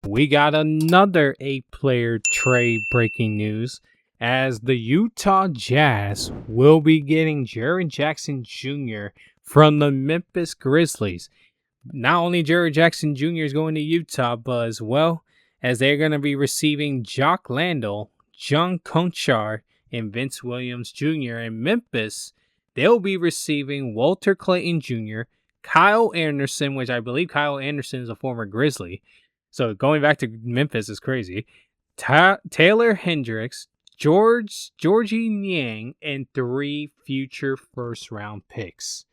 we got another 8-player trade breaking news as the Utah Jazz will be getting Jaren Jackson Jr. from the Memphis Grizzlies. Not only Jaren Jackson Jr. is going to Utah, but as well as they're going to be receiving Jock Landale, John Conchar, and Vince Williams Jr. In Memphis, they'll be receiving Walter Clayton Jr., Kyle Anderson, which I believe Kyle Anderson is a former Grizzly. So going back to Memphis is crazy. Taylor Hendricks, Georgie Niang, and 3 future first-round picks.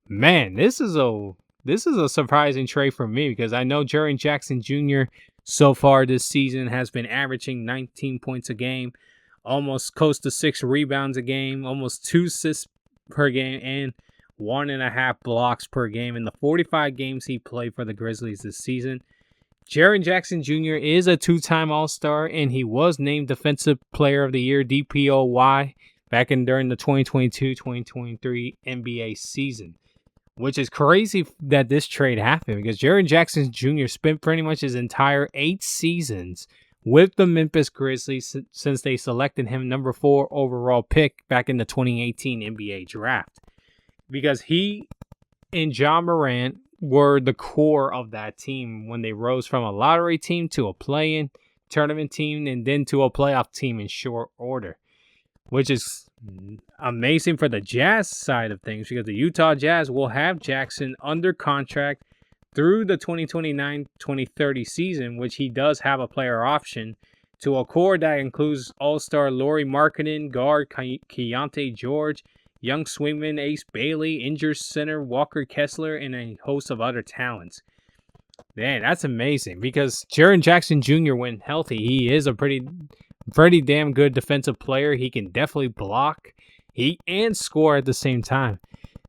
Man, this is a surprising trade for me because I know Jaren Jackson Jr. so far this season has been averaging 19 points a game, almost close to 6 rebounds a game, almost 2 assists per game, and 1.5 blocks per game in the 45 games he played for the Grizzlies this season. Jaren Jackson Jr. is a 2-time All-Star, and he was named Defensive Player of the Year, DPOY, back during the 2022-2023 NBA season. Which is crazy that this trade happened because Jaren Jackson Jr. spent pretty much his entire 8 seasons with the Memphis Grizzlies since they selected him number 4 overall pick back in the 2018 NBA draft. Because he and Ja Morant were the core of that team when they rose from a lottery team to a play-in tournament team and then to a playoff team in short order. Which is amazing for the Jazz side of things because the Utah Jazz will have Jackson under contract through the 2029-2030 season, which he does have a player option to a core that includes All-Star Lauri Markkanen, guard Keyonte George, young swingman Ace Bailey, injured center Walker Kessler, and a host of other talents. Man, that's amazing because Jaren Jackson Jr. when healthy, he is a pretty damn good defensive player. He can definitely block and score at the same time.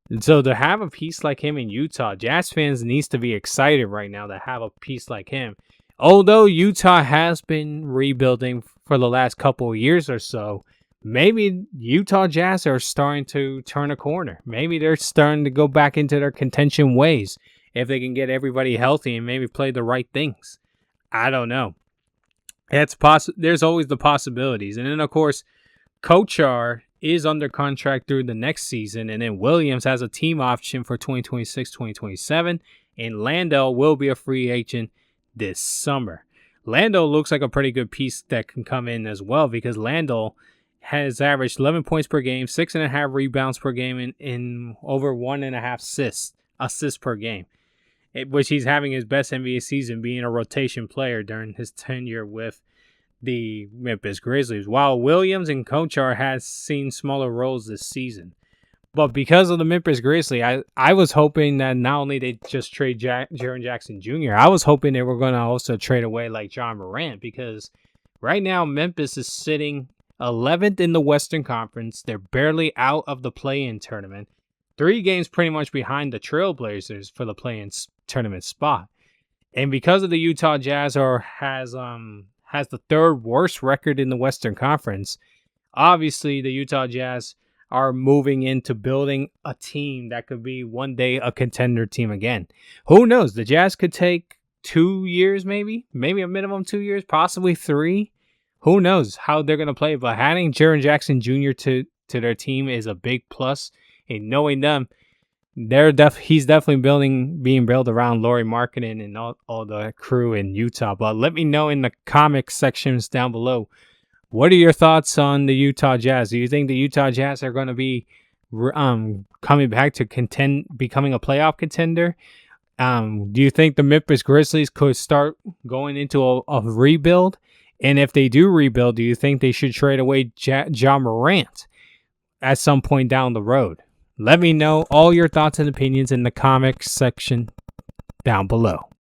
And so to have a piece like him in Utah, Jazz fans needs to be excited right now to have a piece like him. Although Utah has been rebuilding for the last couple of years or so, maybe Utah Jazz are starting to turn a corner. Maybe they're starting to go back into their contention ways if they can get everybody healthy and maybe play the right things. I don't know. There's always the possibilities. And then, of course, Conchar is under contract through the next season. And then Williams has a team option for 2026-2027. And Landale will be a free agent this summer. Landale looks like a pretty good piece that can come in as well because Landale has averaged 11 points per game, 6.5 rebounds per game, and over 1.5 assists per game. Which he's having his best NBA season being a rotation player during his tenure with the Memphis Grizzlies, while Williams and Conchar has seen smaller roles this season. But because of the Memphis Grizzlies, I was hoping that not only they just trade Jaren Jackson Jr., I was hoping they were going to also trade away like Ja Morant because right now Memphis is sitting 11th in the Western Conference. They're barely out of the play-in tournament. 3 games pretty much behind the Trailblazers for the play-in tournament spot. And because of the Utah Jazz has the 3rd worst record in the Western Conference, obviously the Utah Jazz are moving into building a team that could be one day a contender team again. Who knows? The Jazz could take 2 years maybe a minimum 2 years, possibly 3. Who knows how they're going to play, but adding Jaren Jackson Jr. to their team is a big plus. And knowing them, he's definitely being built around Lauri Markkanen and all the crew in Utah. But let me know in the comic sections down below, what are your thoughts on the Utah Jazz? Do you think the Utah Jazz are going to be coming back to becoming a playoff contender? Do you think the Memphis Grizzlies could start going into a rebuild? And if they do rebuild, do you think they should trade away Ja Morant at some point down the road? Let me know all your thoughts and opinions in the comments section down below.